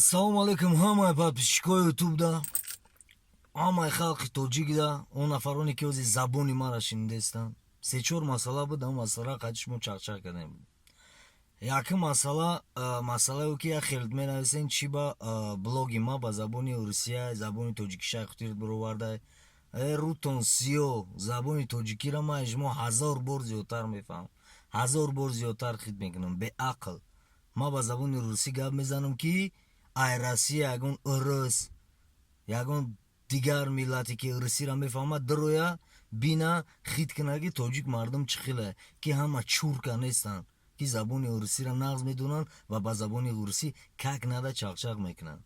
Assalomu alaykum hamma подписчикои YouTube да. Ҳамаи халқи тоҷик да, он нафароне ки ҳозир забони маро шинидаистанд. Се-чор масъала буд, ҳам масъала қайчи шумо чақ-чақ кардем. Якин масъалае ки як хелт менависен чӣ ба блоги ма ба забони русия, забони тоҷикӣ шайхутират бароварда. Рутон сиё забони тоҷикиро ман шумо 1000 бор зиёдтар мефаҳмам. 1000 бор зиёдтар хит мекунам. Беақл. Ман ба забони русӣ гап мезанам ки ай Россия ягон урус, ягон дигар миллате ки русиро мефаҳмад дароя бина хит кунад ки тоҷик мардум чӣ хеле, ки ҳама чурка нестанд, ки забони русиро нағз медонанд ва ба забони русӣ как нада чақчақ мекунанд.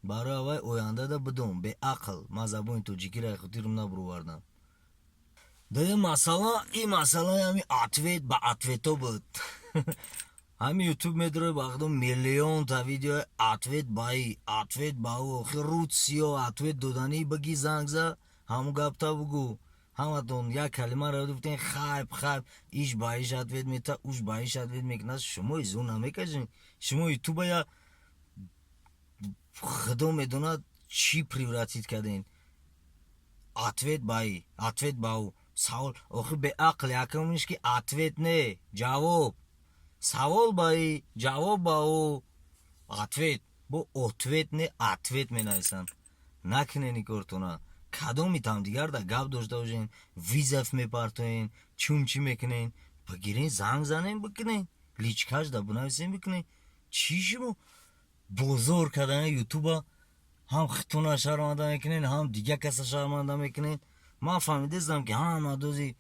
Барои аввай ояндада бидон беақл ман забони тоҷикиро хотирам набаровардам. Дае масъала ин масъалаи ҳами ответ ба ответо буд. Ҳами ютуб медорад бахдо миллионта видео ответ ба и, ответ ба ӯ, охир руд сиё ответ додани баги занг за, ҳамун гапта бугӯ. Ҳаматон як калимаро гуфтен хайп, иш ба иш ответ мета, уш ба иш ответ мекунад. Шумо изо намекашед? Шумо ютуба я худо медонад чӣ превратит карден. Ответ ба и, ответ ба ӯ. Савол охир беақл якумиш ки ответ не, ҷавоб. Савол ба и, ҷавоб ба ӯ, ответ. Бо ответ не ответ менависанд. Накунен ин кортона. Кадомит ҳамдигар да гап дошта бошен, визаф мепартоен, чун чӣ мекунен, бигирен занг занен бикунен, личкаш да бинависен бикунен. Чӣ шумо бозор кардани ютуба ҳам хитона шарманда мекунен, ҳам дигар каса шарманда мекунен. Ман фаҳмидистам ки ҳама дози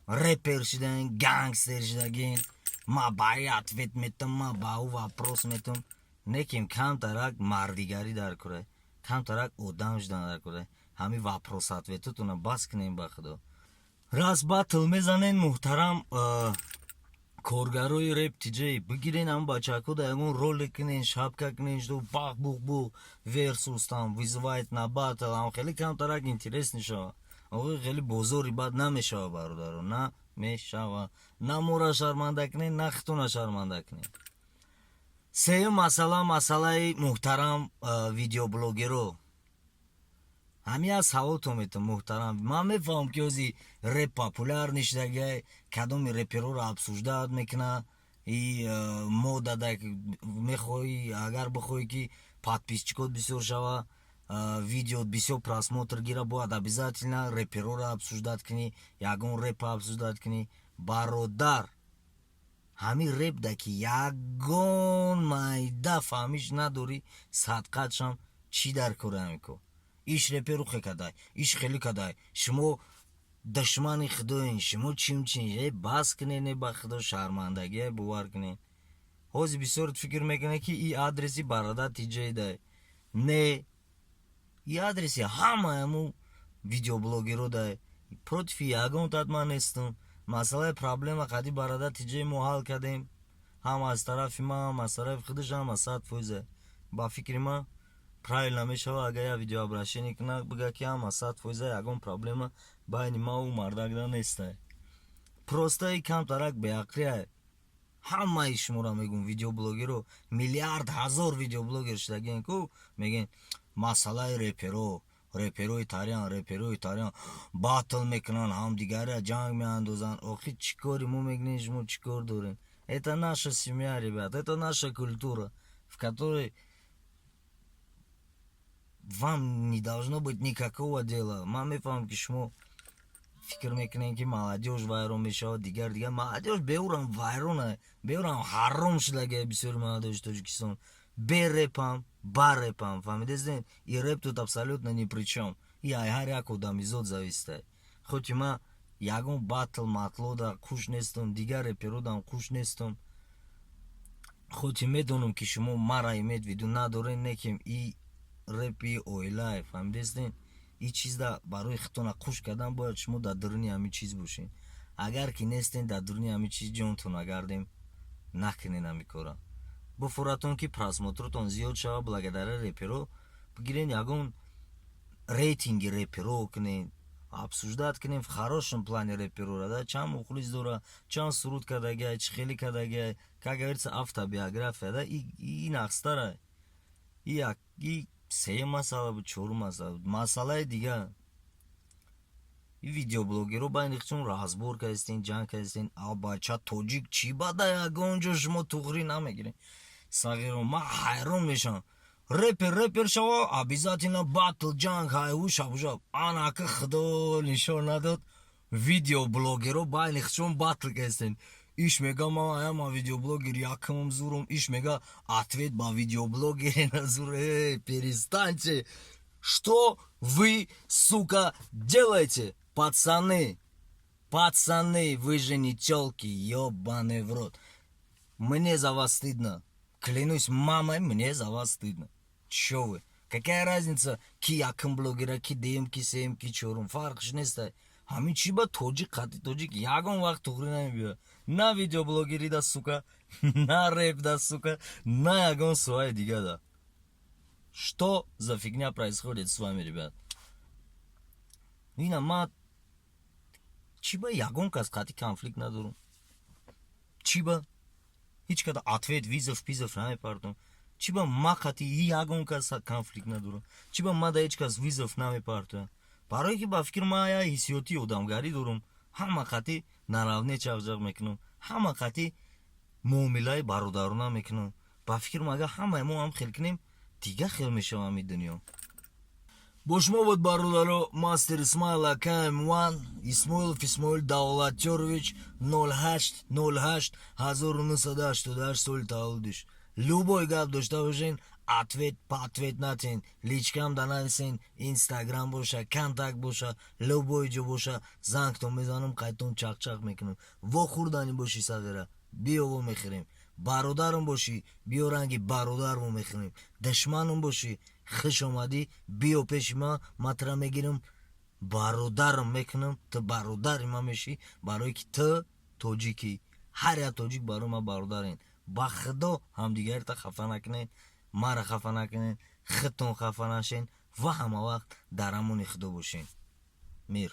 репер шидаен, гангстер шидаген. Ма ба и ответ метам, ма ба ӯ вопрос метам. Неким камтарак мардигарӣ дар кӯрай, камтарак одам шудан дар кӯрай. Ҳами вопрос ответотона бас кунем ба худо. Раз батл мезанен муҳтарам коргарои реп тиҷей, бигирен ҳам бачако да ягон ролик кунен, шапка кунен, что бах бух бух версус там вызывает на батл, ҳам хеле камтарак интерес мешавад. Оғои хеле бозори бад намешавад бародаро, намешавад. На мора шарманда кунен, на хитона шарманда кунен. Сеюм масъалаи муҳтарам видеоблогеро. ҳами аз саволто метам муҳтарам. Ман мефаҳмам ки ҳозир реп популярни шудагай, кадоми репероро обсуждаат мекуна. И мода да мехоҳӣ, агар бихоҳӣ ки подписчикот бисёр шава, видеот бисёр просмотр гира, бояд обязательно репероро обсуждат кунӣ, ягон репа обсуждат кунӣ. Бародар, ҳами реп да ки ягон майда фаҳмиш надорӣ, садқатшам чӣ дар кори ҳами кор. Иш реперу хекадай, иш хеле кадай, шумо душмани худоен, шумо чим бас кунен ба худо, шармандагие бовар кунен. ҳозир бисёрат фикр мекунад ки и адреси бародар тиҷей дай. Не, и адреси ҳамааму видеоблогеро дай. Против ягонтат ман нестам. Масъалаи проблема қади бародар тиҷей мо ҳал кардем. ҳам аз тарафи ман, ҳам аз тарафи худаш, ҳам аз 100%. Ба фикри ман правилно мешава агар як видео обращение кунад бига ки ҳам аз 100% ягон проблема байни ман ӯ мардагда нестай. Просто и камтарак беақлия. ҳамаи шуморо мегӯм видеоблогеро, миллиард ҳазор видеоблогер шудаген ку мегӯн масъалаи реперои тариан батл мекунанд, ҳамдигарро ҷанг меандозанд. Охир чӣ кори мо мекунем, шумо чӣ кор дорем? Это наша семья, ребята, это наша культура, в которой вам не должно быть никакого дела. Ман мефаҳмам ки шумо фикр мекунем ки молодёж вайрон мешавад, дигар молодёж беӯрам вайрона, беӯрам ҳаром шудагия бисёри молодёжи Тоҷикистон. Берепам, барепам, фаҳмидестен? И реп тут абсолютно ни при чём. И ҳар як одамизод зависитай. Хоти ман ягон батл матлода хуш нестам, дигар реперодам хуш нестам. Хоти медонам ки шумо мара имед видео надорен, неким и репи оилаи, фаҳмидестен? И чизда барои хитона хуш кардан бояд шумо дар даруни ҳамин чиз бошен. Агар ки нестен дар даруни ҳамин чиз, ҷонтон агардем, накунен ҳамин кора. Буфуратон ки просмотротон зиёд шава благодаря реперо, бигирен ягон рейтинги реперо кунен. обсуждать کنیم в хорошем плане рэперора, да, чам мухлис дора, чам суруд кардагай, чи хели кардагай, как говорится, автобиография, да, и нахстара. И се масала буд, чору масала буд. Масалаи дига и видеоблогеро байнихчун разбор кардистин, ҷанг кардистин, а бача тоҷик чӣ бада ягонҷо шумо туғрӣ намегирем. Сағиро ман ҳайрон мешавам. Рэпер шава обязательно батл ҷанг ҳайву шабушаб. Анака худо нишон надод. Видеоблогеро байнихчун батл кардистин. Иш мега ман аяма видеоблогер якамам зурум, иш мега ответ ба видеоблогере назур. Перестаньте. Что вы, сука, делаете, пацаны? Пацаны, вы же не тёлки, ёбаный в рот. Мне за вас стыдно. Клянусь мамой, мне за вас стыдно. Чё вы? Какая разница, ки якам блогера, ки дем, ки сем, ки чорум. Фарқш нестай. Ҳамин чӣ ба тоҷик, қати тоҷик ягон вақт туғрӣ намебиёд. На видеоблогери да, сука, на рэп да, сука, на ягон соҳаи дига да. Что за фигня происходит с вами, ребят? Ина ма чӣ ба ягон кас қати конфликт надорум? Чӣ ба ҳеҷ када ответ визов пизов намепартам? Чӣ ба ма қати ягон кас конфликт надорам? Чӣ ба ма да ҳеҷ кас визов намепартам? барое ки ба фикр ман я ҳиссиёти одамгарӣ дорум. Ҳама қати наравне чақчақ мекунам, ҳама қати муомилаи бародарона мекунам. ба фикр мага ҳамаи мо ҳам хел кунем, дига хел мешавам ин дунё. бо шумо буд бародаро мастер Исмаил Акаем 1, Исмоилов Исмоил Давлатёрович, 0808 1988 соли таваллудиш. Любой гап дошта бошен, ответ по ответ натен, личкам да нависен, инстаграм боша, контакт боша, любой ҷо боша, зангтон мезанам, қайтон чақчақ мекунам. во хурдани боши сағира, биё во мехӯрем. бародарам бошӣ, биё ранги бародармо мехӯрем. душманам бошӣ, хуш омадӣ, биё пеши ман, матра мегирам, бародарам мекунам, ту бародари ман мешӣ, барое ки ту тоҷикӣ. ҳар як тоҷик барои ман бародарен. ба худо ҳамдигарта хафа накунед, мара хафа накунед, худтон хафа нашен ва ҳама вақт дар амони худо бошен. мир.